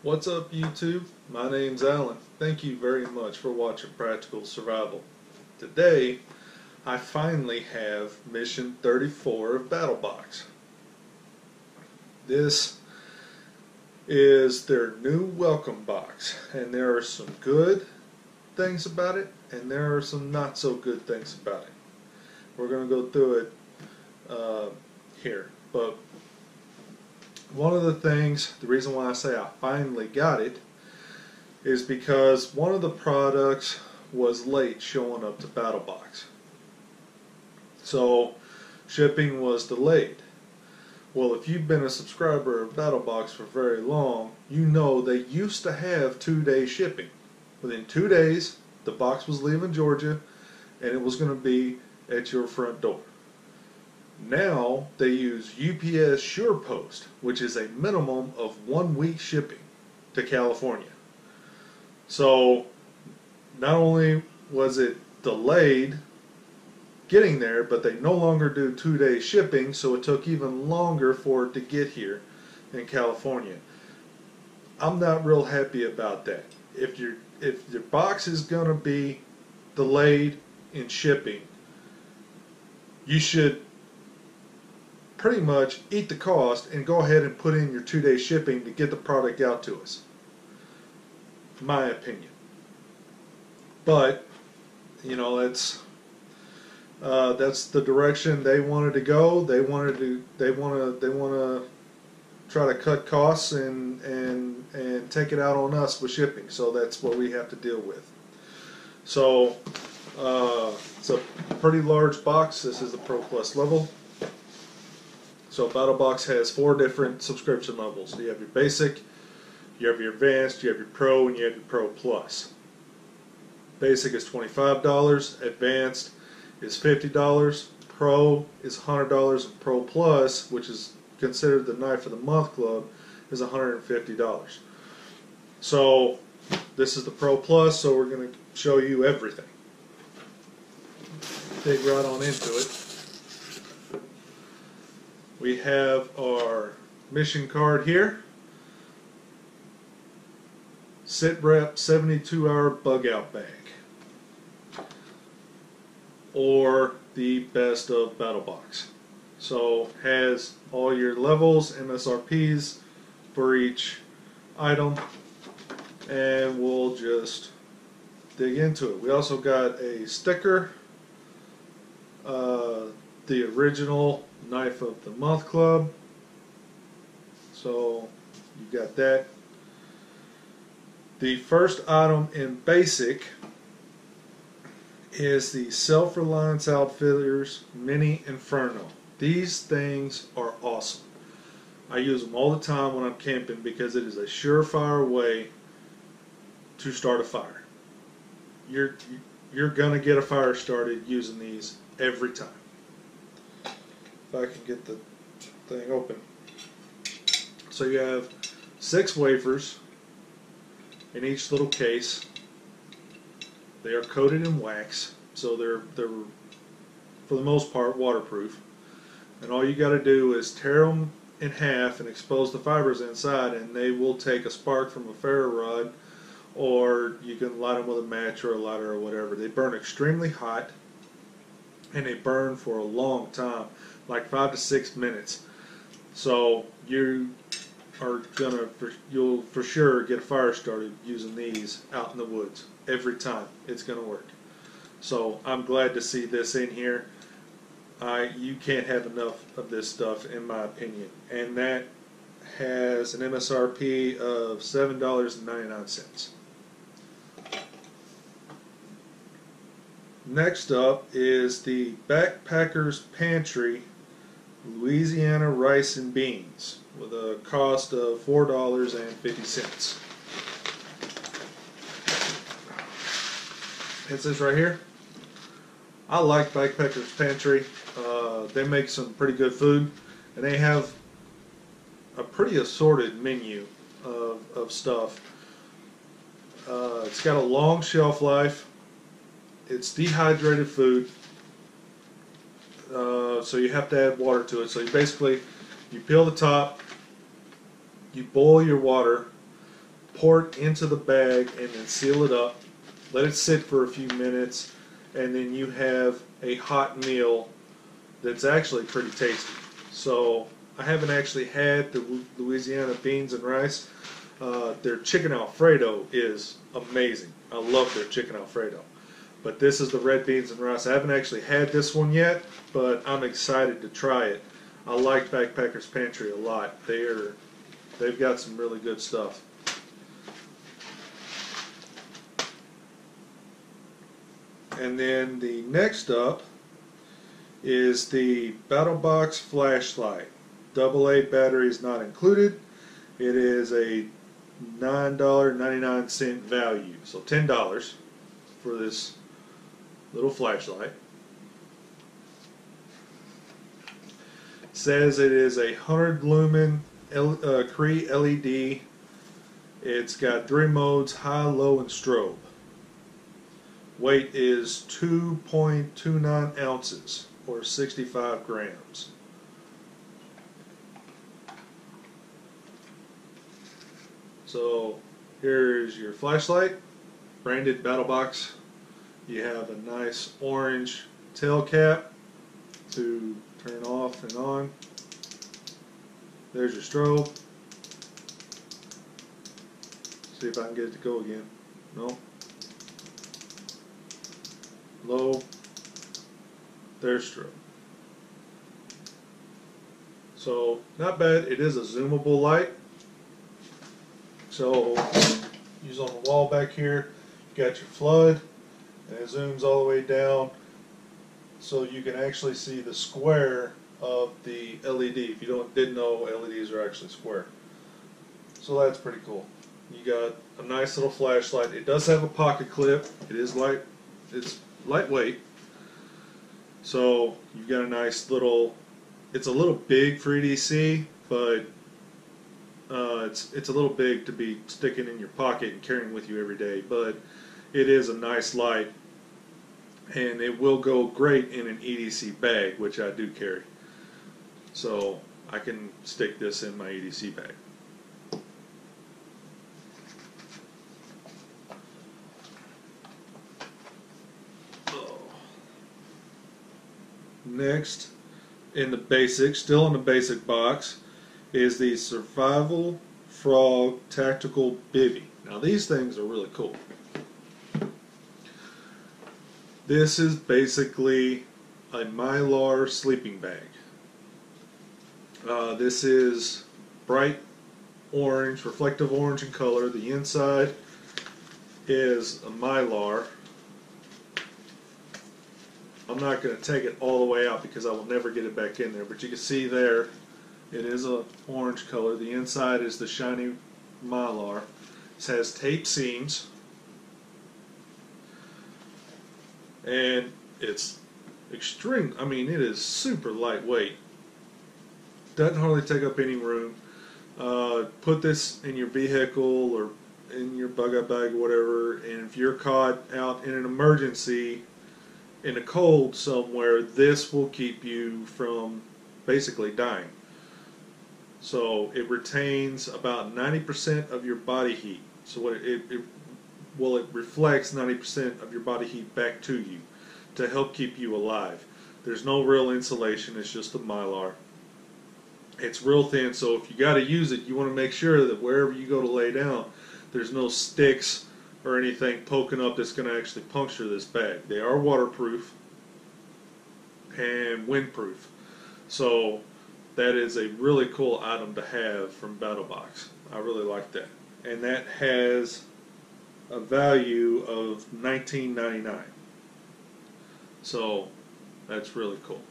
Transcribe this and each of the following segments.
What's up, YouTube? My name's Alan. Thank you very much for watching Practical Survival. Today, I finally have Mission 34 of Battlebox. This is their new welcome box, and there are some good things about it, and there are some not so good things about it. We're going to go through it here, but one of the things, the reason why I say I finally got it, is because one of the products was late showing up to Battlebox. So shipping was delayed. Well, if you've been a subscriber of Battlebox for very long, you know they used to have 2-day shipping. Within 2 days, the box was leaving Georgia and it was going to be at your front door. Now they use UPS SurePost, which is a minimum of 1 week shipping to California. So not only was it delayed getting there, but they no longer do 2-day shipping, so it took even longer for it to get here in California. I'm not real happy about that. If your box is going to be delayed in shipping, you should pretty much eat the cost and go ahead and put in your 2-day shipping to get the product out to us. My opinion. But you know, that's the direction they wanted to go. They want to try to cut costs and take it out on us with shipping. So that's what we have to deal with. So it's a pretty large box. This is the Pro Plus level. So Battlebox has 4 different subscription levels. You have your basic, you have your advanced, you have your pro, and you have your pro plus. Basic is $25, advanced is $50, pro is $100, and pro plus, which is considered the Knife of the Month club, is $150. So this is the pro plus, so we're going to show you everything. Dig right on into it. We have our mission card here. Sit Rep 72-hour bug out bag. Or the best of Battlebox. So has all your levels, MSRPs for each item, and we'll just dig into it. We also got a sticker, the original Knife of the Month Club. So you got that. The first item in basic is the Self-Reliance Outfitters Mini Inferno. These things are awesome. I use them all the time when I'm camping because it is a surefire way to start a fire. You're gonna get a fire started using these every time. If I can get the thing open. So you have 6 wafers in each little case. They are coated in wax, so they're for the most part waterproof. And all you got to do is tear them in half and expose the fibers inside, and they will take a spark from a ferro rod, or you can light them with a match or a lighter or whatever. They burn extremely hot, and they burn for a long time, like 5 to 6 minutes. So you'll for sure get a fire started using these out in the woods. Every time it's going to work. So I'm glad to see this in here. You can't have enough of this stuff, in my opinion. And that has an MSRP of $7.99. Next up is the Backpacker's Pantry Louisiana Rice and Beans with a cost of $4.50. It says right here. I like Backpacker's Pantry. They make some pretty good food, and they have a pretty assorted menu of stuff. It's got a long shelf life. It's dehydrated food, so you have to add water to it. So you peel the top, you boil your water, pour it into the bag and then seal it up. Let it sit for a few minutes, and then you have a hot meal that's actually pretty tasty. So I haven't actually had the Louisiana beans and rice. Their chicken Alfredo is amazing. I love their chicken Alfredo. But this is the red beans and rice. I haven't actually had this one yet, but I'm excited to try it. I like Backpacker's Pantry a lot. They've got some really good stuff. And then the next up is the Battlbox flashlight. AA battery is not included. It is a $9.99 value, so $10 for this little flashlight. It says it is a 100 lumen Cree LED. It's got 3 modes: high, low, and strobe. Weight is 2.29 ounces or 65 grams. So here's your flashlight, branded Battlbox. You have a nice orange tail cap to turn off and on. There's your strobe. See if I can get it to go again. No. Low. There's strobe. So not bad. It is a zoomable light. So use on the wall back here. You got your flood, and it zooms all the way down, so you can actually see the square of the LED. If you didn't know, LEDs are actually square. So that's pretty cool. You got a nice little flashlight. It does have a pocket clip. It is it's lightweight. So you've got a nice little. It's a little big for EDC, but it's a little big to be sticking in your pocket and carrying with you every day. But it is a nice light, and it will go great in an EDC bag, which I do carry. So I can stick this in my EDC bag. Next, in the basic, still in the basic box, is the Survival Frog Tactical Bivvy. Now these things are really cool. This is basically a Mylar sleeping bag. This is bright orange, reflective orange in color. The inside is a Mylar. I'm not going to take it all the way out because I will never get it back in there, but you can see there it is a orange color. The inside is the shiny Mylar. It has tape seams, and it's extreme. I mean, it is super lightweight. Doesn't hardly take up any room. Put this in your vehicle or in your bug-out bag or whatever, and if you're caught out in an emergency in the cold somewhere, this will keep you from basically dying. So it retains about 90% of your body heat. So it reflects 90% of your body heat back to you to help keep you alive. There's no real insulation, it's just a Mylar. It's real thin, so if you got to use it, you want to make sure that wherever you go to lay down, there's no sticks or anything poking up that's going to actually puncture this bag. They are waterproof and windproof. So that is a really cool item to have from Battlbox. I really like that. And that has a value of $19.99. So that's really cool.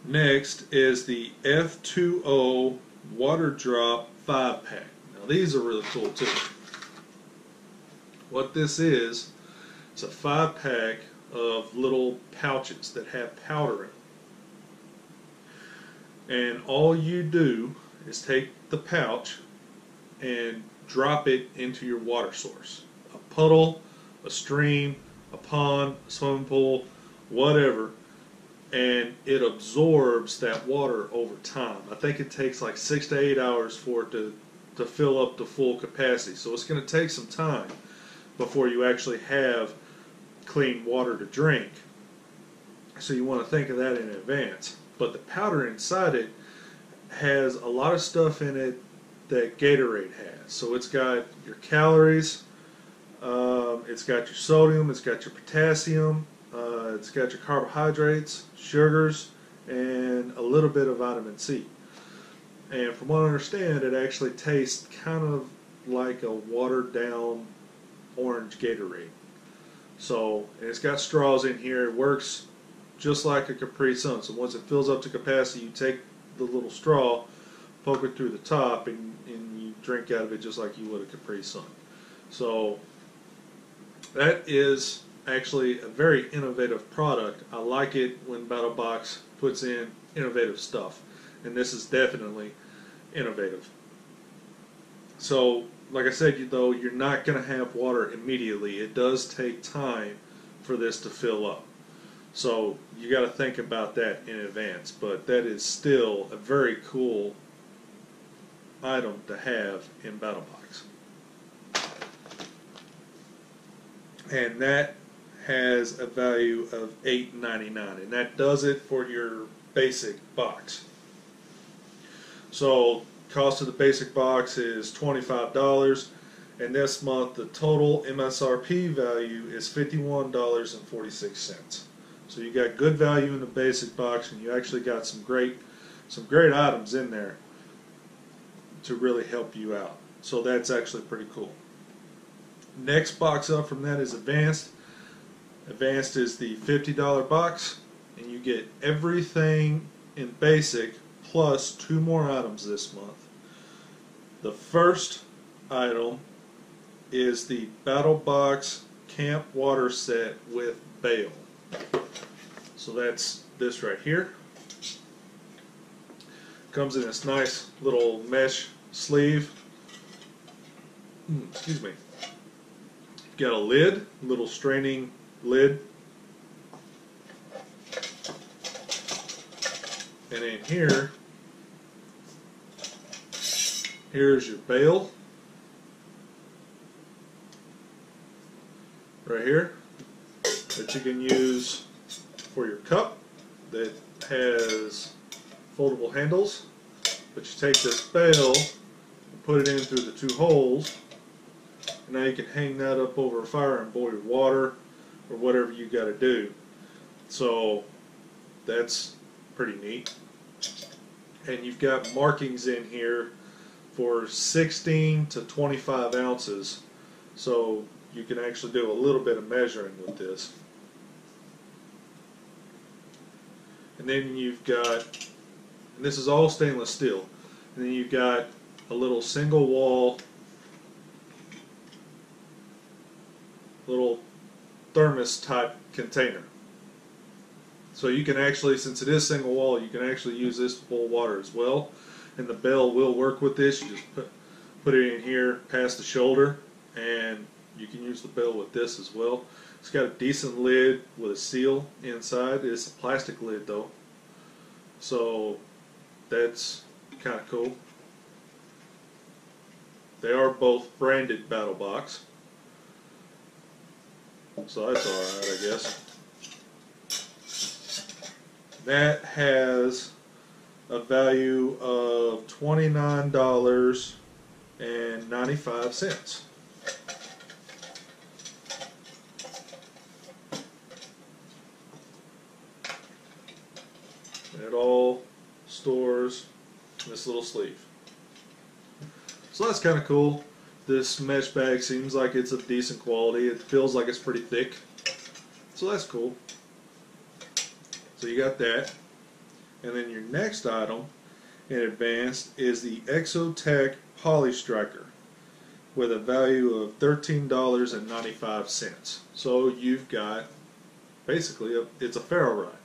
Next is the F2O Water Drop 5-pack. Now these are really cool too. What this is, it's a 5-pack of little pouches that have powder in them. And all you do is take the pouch and drop it into your water source. A puddle, a stream, a pond, a swimming pool, whatever. and it absorbs that water over time. I think it takes like 6 to 8 hours for it to fill up to full capacity. So it's going to take some time before you actually have clean water to drink. So you want to think of that in advance. But the powder inside it has a lot of stuff in it that Gatorade has. So it's got your calories, it's got your sodium, it's got your potassium, it's got your carbohydrates, sugars, and a little bit of vitamin C. And from what I understand, it actually tastes kind of like a watered down orange Gatorade. So, and it's got straws in here. It works just like a Capri Sun. So once it fills up to capacity, you take the little straw, poke it through the top, and you drink out of it just like you would a Capri Sun. So that is actually a very innovative product. I like it when Battlebox puts in innovative stuff, and this is definitely innovative. So like I said, though, you're not going to have water immediately. It does take time for this to fill up. So you got to think about that in advance. But that is still a very cool item to have in Battlebox. And that has a value of $8.99, and that does it for your basic box. So cost of the basic box is $25, and this month the total MSRP value is $51.46. So you got good value in the basic box, and you actually got some great items in there to really help you out. So that's actually pretty cool. Next box up from that is Advanced. Advanced is the $50 box, and you get everything in basic plus 2 more items this month. The first item is the Battlebox Camp Water Set with Bail. So that's this right here. Comes in this nice little mesh sleeve. Excuse me. Got a lid, little straining lid. And in here, here's your bail. Right here. That you can use for your cup that has foldable handles. But you take this bail and put it in through the 2 holes. And now you can hang that up over a fire and boil your water or whatever you got to do. So that's pretty neat. And you've got markings in here for 16 to 25 ounces. So you can actually do a little bit of measuring with this. And then you've got, and this is all stainless steel, and then you've got a little single wall, little thermos type container. So you can actually, since it is single wall, you can actually use this to boil water as well. And the bell will work with this. You just put it in here past the shoulder, and you can use the bell with this as well. It's got a decent lid with a seal inside. It's a plastic lid though, so that's kind of cool. They are both branded Battlebox, so that's alright, I guess. That has a value of $29.95. It all stores in this little sleeve. So that's kind of cool. This mesh bag seems like it's of decent quality. It feels like it's pretty thick. So that's cool. So you got that. And then your next item in Advanced is the EXOTECH Poly Striker with a value of $13.95. So you've got basically it's a ferro rod.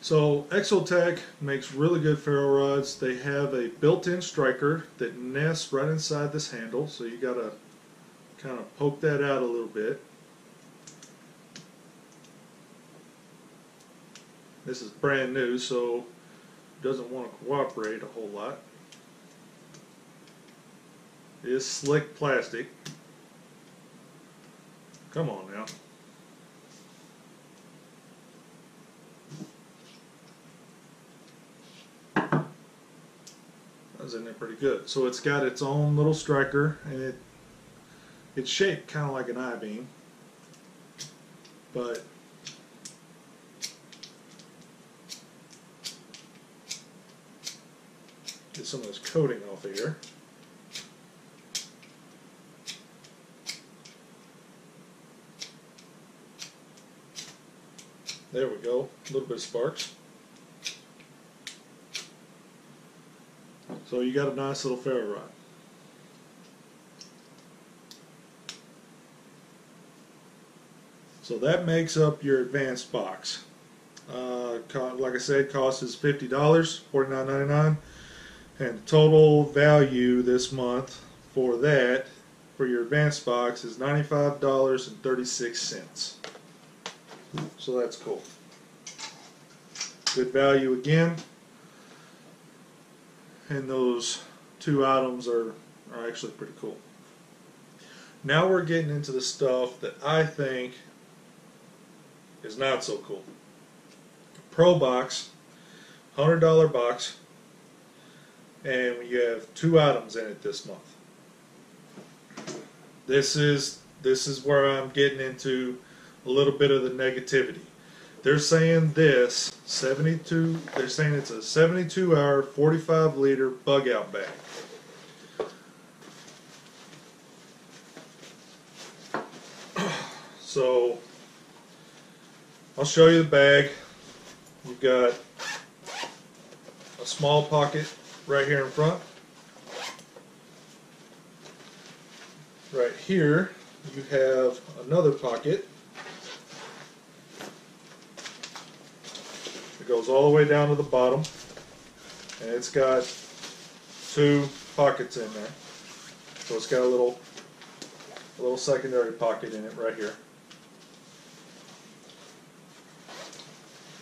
So EXOTECH makes really good ferro rods. They have a built-in striker that nests right inside this handle, so you gotta kind of poke that out a little bit. This is brand new, so it doesn't want to cooperate a whole lot. It is slick plastic. Come on now. That's in there pretty good. So it's got its own little striker, and it's shaped kind of like an I-beam, but get some of this coating off of here. There we go, a little bit of sparks. So you got a nice little ferro rod. So that makes up your advanced box. Like I said, cost is $50, $49.99, and the total value this month for that, for your advanced box, is $95.36. So that's cool. Good value again. And those two items are actually pretty cool. Now we're getting into the stuff that I think is not so cool. Pro box, $100 box, and you have two items in it this month. This is where I'm getting into a little bit of the negativity. They're saying they're saying it's a 72-hour, 45-liter bug out bag. So I'll show you the bag. You've got a small pocket right here in front. Right here you have another pocket. It goes all the way down to the bottom, and it's got two pockets in there. So it's got a little secondary pocket in it right here.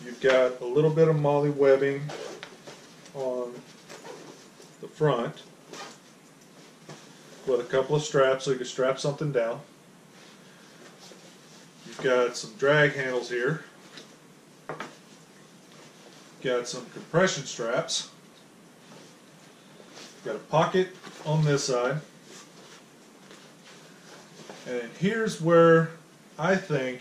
You've got a little bit of moly webbing on the front with a couple of straps so you can strap something down. You've got some drag handles here. Got some compression straps. Got a pocket on this side. And here's where I think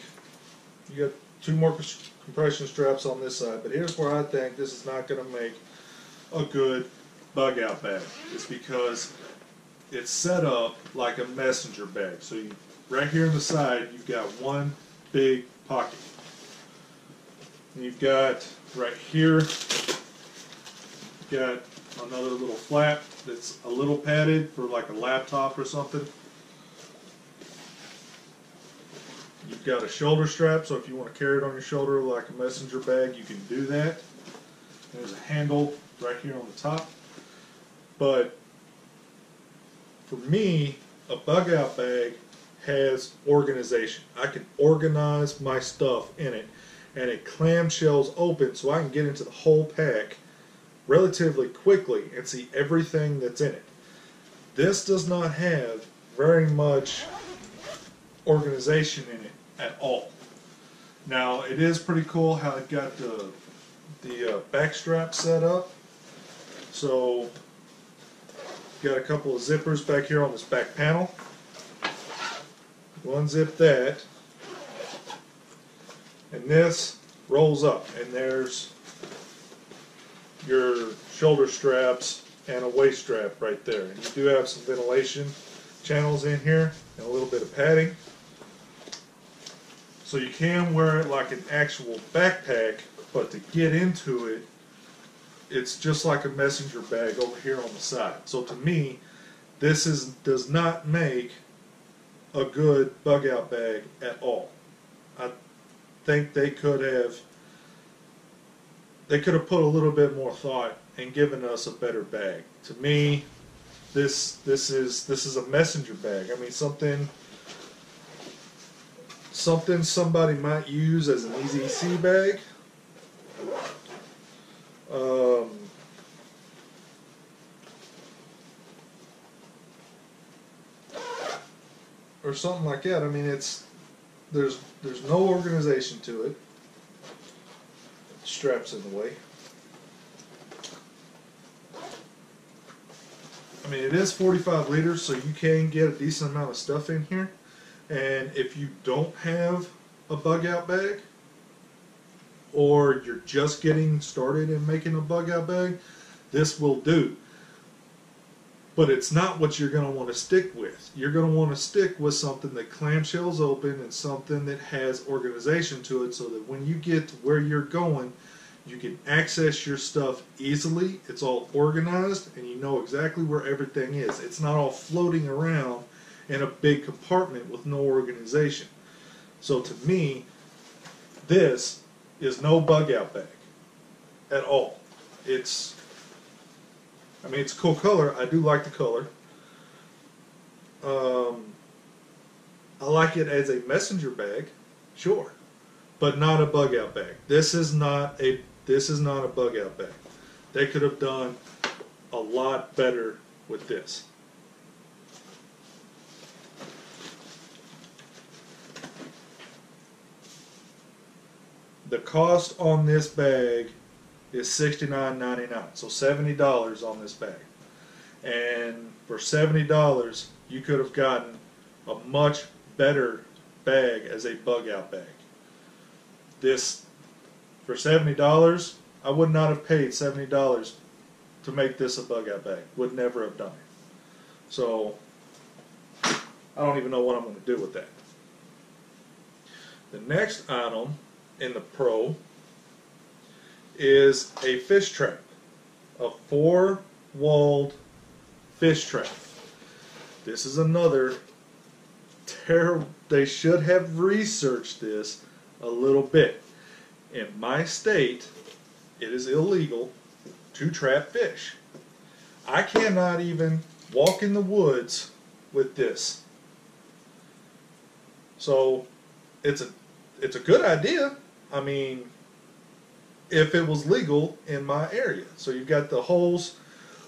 you got two more compression straps on this side, but here's where I think this is not going to make a good bug out bag. It's because it's set up like a messenger bag. So right here on the side, you've got one big pocket. And you've got right here, you've got another little flap that's a little padded for like a laptop or something. You've got a shoulder strap, so if you want to carry it on your shoulder like a messenger bag, you can do that. There's a handle right here on the top. But for me, a bug out bag has organization. I can organize my stuff in it, and it clamshells open so I can get into the whole pack relatively quickly and see everything that's in it. This does not have very much organization in it at all. Now it is pretty cool how it got the back strap set up. So got a couple of zippers back here on this back panel. Unzip that, and this rolls up, and there's your shoulder straps and a waist strap right there. And you do have some ventilation channels in here and a little bit of padding. So you can wear it like an actual backpack, but to get into it, it's just like a messenger bag over here on the side. So to me, this does not make a good bug out bag at all. I think they could have they could have put a little bit more thought and given us a better bag. To me, this is a messenger bag. I mean, something somebody might use as an easy sea bag. Or something like that. I mean, there's no organization to it. Straps in the way. I mean, it is 45 liters, so you can get a decent amount of stuff in here. And if you don't have a bug out bag, or you're just getting started in making a bug out bag, this will do. But it's not what you're going to want to stick with. You're going to want to stick with something that clamshells open and something that has organization to it, so that when you get to where you're going, you can access your stuff easily. It's all organized and you know exactly where everything is. It's not all floating around in a big compartment with no organization. So to me, this is no bug out bag at all. I mean, it's a cool color. I do like the color. I like it as a messenger bag, sure, but not a bug out bag. This is not a bug out bag. They could have done a lot better with this. The cost on this bag is $69.99, so $70 on this bag. And for $70, you could have gotten a much better bag as a bug out bag. This, for $70, I would not have paid $70 to make this a bug out bag. Would never have done it. So I don't even know what I'm going to do with that. The next item in the Pro is a fish trap, a 4-walled fish trap. This is another terrible. They should have researched this a little bit. In my state, it is illegal to trap fish. I cannot even walk in the woods with this. So it's a good idea. I mean, if it was legal in my area. So you've got the holes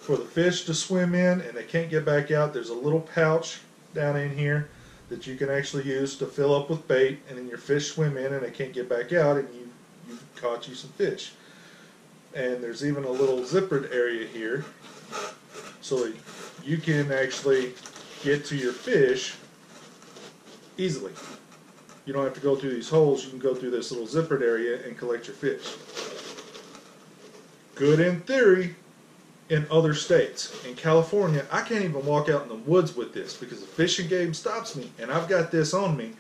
for the fish to swim in and they can't get back out. There's a little pouch down in here that you can actually use to fill up with bait, and then your fish swim in and they can't get back out, and you've caught you some fish. And there's even a little zippered area here so that you can actually get to your fish easily. You don't have to go through these holes. You can go through this little zippered area and collect your fish. Good in theory in other states. In California, I can't even walk out in the woods with this because the fishing game stops me and I've got this on me.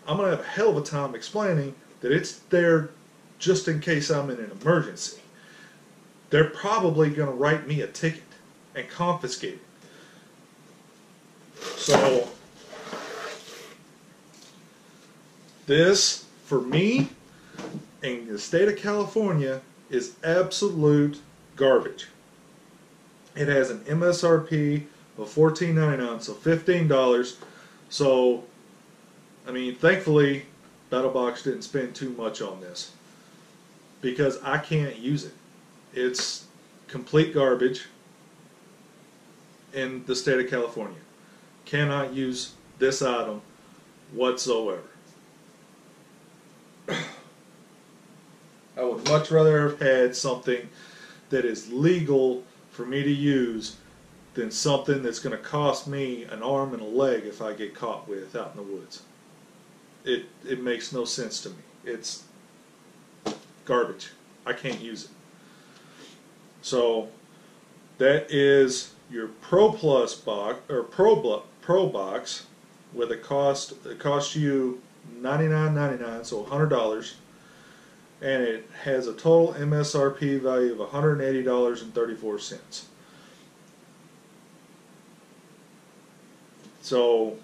I'm going to have a hell of a time explaining that it's there just in case I'm in an emergency. They're probably going to write me a ticket and confiscate it. So this, for me, in the state of California, is absolute garbage. It has an MSRP of $14.99, so $15. So, I mean, thankfully, Battlbox didn't spend too much on this because I can't use it. It's complete garbage in the state of California. Cannot use this item whatsoever. I would much rather have had something that is legal for me to use than something that's going to cost me an arm and a leg if I get caught with out in the woods. It makes no sense to me. It's garbage. I can't use it. So that is your Pro Plus box, or Pro box, with a cost. It costs you $99.99, so $100. And it has a total MSRP value of $180.34. So,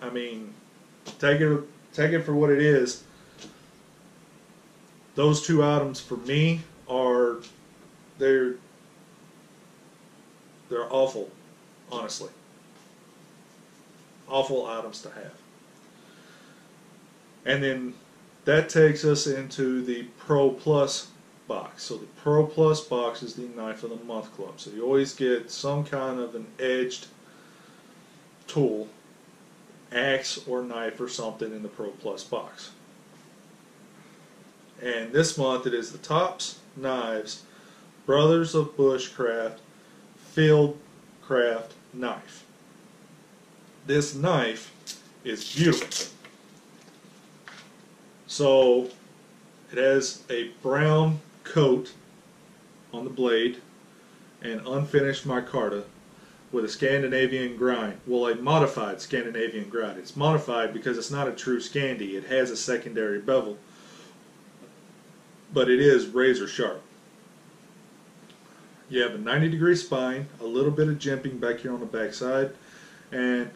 I mean, take it for what it is. those two items for me are they're awful, honestly. Awful items to have. And then that takes us into the Pro Plus box. So the Pro Plus box is the Knife of the Month Club. So you always get some kind of an edged tool, axe or knife or something in the Pro Plus box. And this month it is the Tops Knives Brothers of Bushcraft Fieldcraft Knife. This knife is beautiful. So it has a brown coat on the blade and unfinished micarta with a Scandinavian grind. Well, a modified Scandinavian grind. It's modified because it's not a true Scandi. It has a secondary bevel, but it is razor sharp. You have a 90-degree spine, a little bit of jimping back here on the back side, and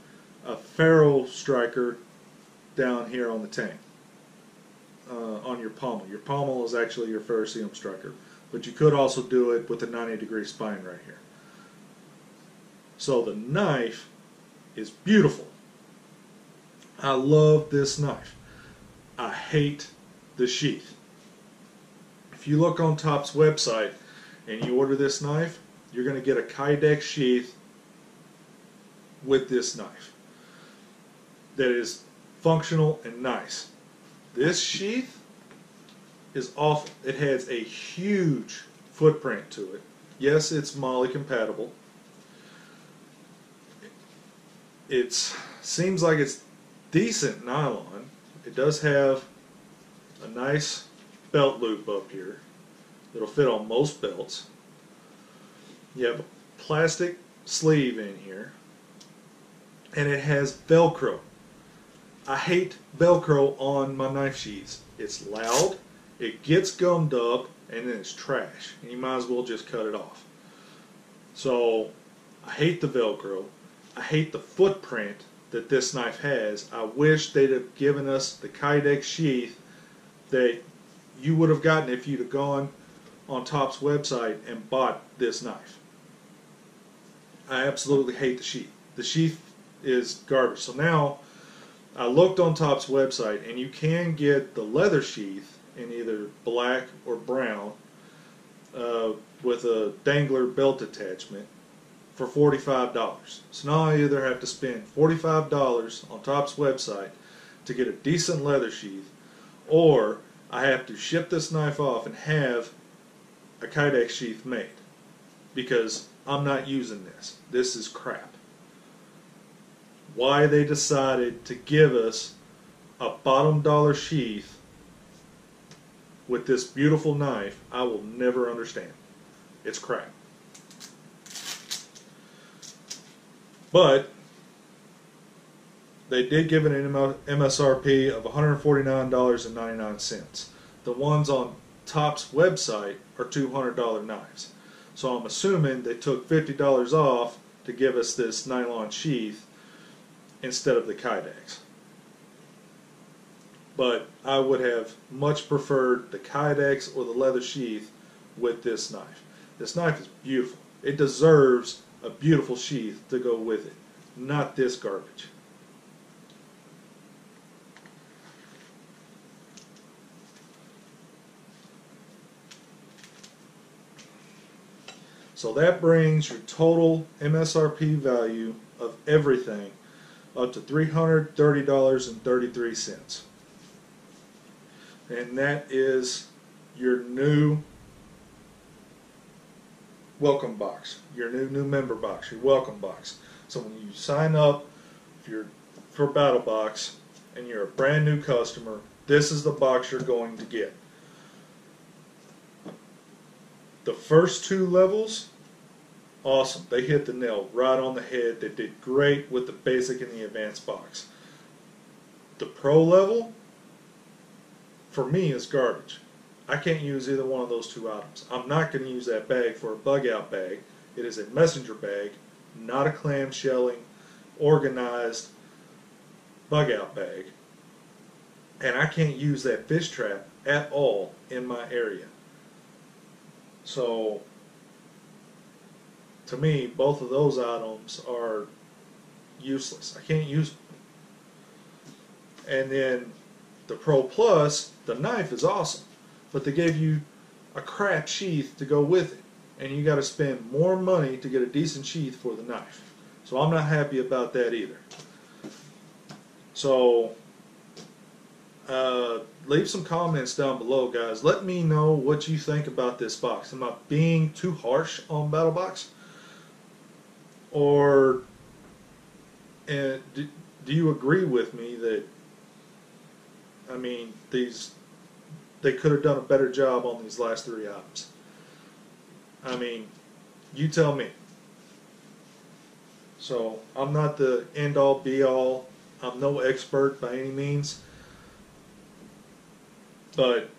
a ferrule striker down here on the tang, on your pommel. Your pommel is actually your ferrocerium striker, but you could also do it with a 90-degree spine right here. So the knife is beautiful. I love this knife. I hate the sheath. If you look on Top's website and you order this knife, you're going to get a Kydex sheath with this knife that is functional and nice. This sheath is awful. It has a huge footprint to it. Yes, it's MOLLE compatible. It seems like it's decent nylon. It does have a nice belt loop up here that'll fit on most belts. You have a plastic sleeve in here, and it has Velcro. I hate Velcro on my knife sheaths. It's loud, it gets gummed up, and then it's trash, and you might as well just cut it off. So I hate the Velcro. I hate the footprint that this knife has. I wish they'd have given us the Kydex sheath that you would have gotten if you'd have gone on Top's website and bought this knife. I absolutely hate the sheath. The sheath is garbage. So now I looked on Top's website, and you can get the leather sheath in either black or brown with a dangler belt attachment for $45. So now I either have to spend $45 on Top's website to get a decent leather sheath, or I have to ship this knife off and have a Kydex sheath made, because I'm not using this. This is crap. Why they decided to give us a bottom dollar sheath with this beautiful knife, I will never understand. It's crap. But they did give it an MSRP of $149.99. The ones on Top's website are $200 knives. So I'm assuming they took $50 off to give us this nylon sheath instead of the Kydex. But I would have much preferred the Kydex or the leather sheath with this knife. This knife is beautiful. It deserves a beautiful sheath to go with it, not this garbage. So that brings your total MSRP value of everything up to $330.33. And that is your new welcome box, your new member box, your welcome box. So when you sign up for Battlebox and you're a brand new customer, this is the box you're going to get. The first two levels, awesome. They hit the nail right on the head. They did great with the basic and the advanced box. The pro level, for me, is garbage. I can't use either one of those two items. I'm not going to use that bag for a bug out bag. It is a messenger bag, not a clamshelling, organized bug out bag. And I can't use that fish trap at all in my area. So to me, both of those items are useless. I can't use them. And then the Pro Plus, the knife is awesome, but they gave you a crap sheath to go with it, and you got to spend more money to get a decent sheath for the knife. So I'm not happy about that either. So leave some comments down below, guys. Let me know what you think about this box. Am I being too harsh on Battlebox? Or do you agree with me that, I mean, they could have done a better job on these last 3 items? I mean, you tell me. So I'm not the end all be all. I'm no expert by any means, but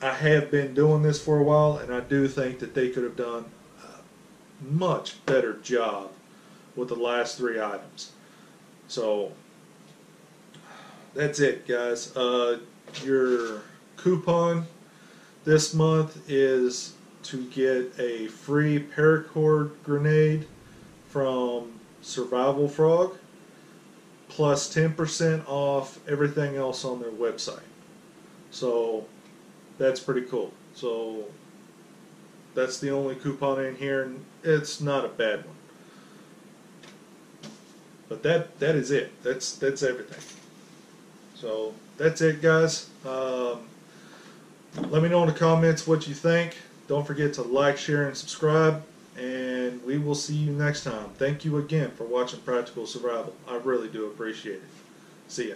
I have been doing this for a while, and I do think that they could have done a much better job with the last 3 items. So that's it, guys. Your coupon this month is to get a free paracord grenade from Survival Frog, plus 10% off everything else on their website. So that's pretty cool. So that's the only coupon in here, and it's not a bad one. But that is it. That's everything. So that's it, guys. Let me know in the comments what you think. Don't forget to like, share, and subscribe. And we will see you next time. Thank you again for watching Practical Survival. I really do appreciate it. See ya.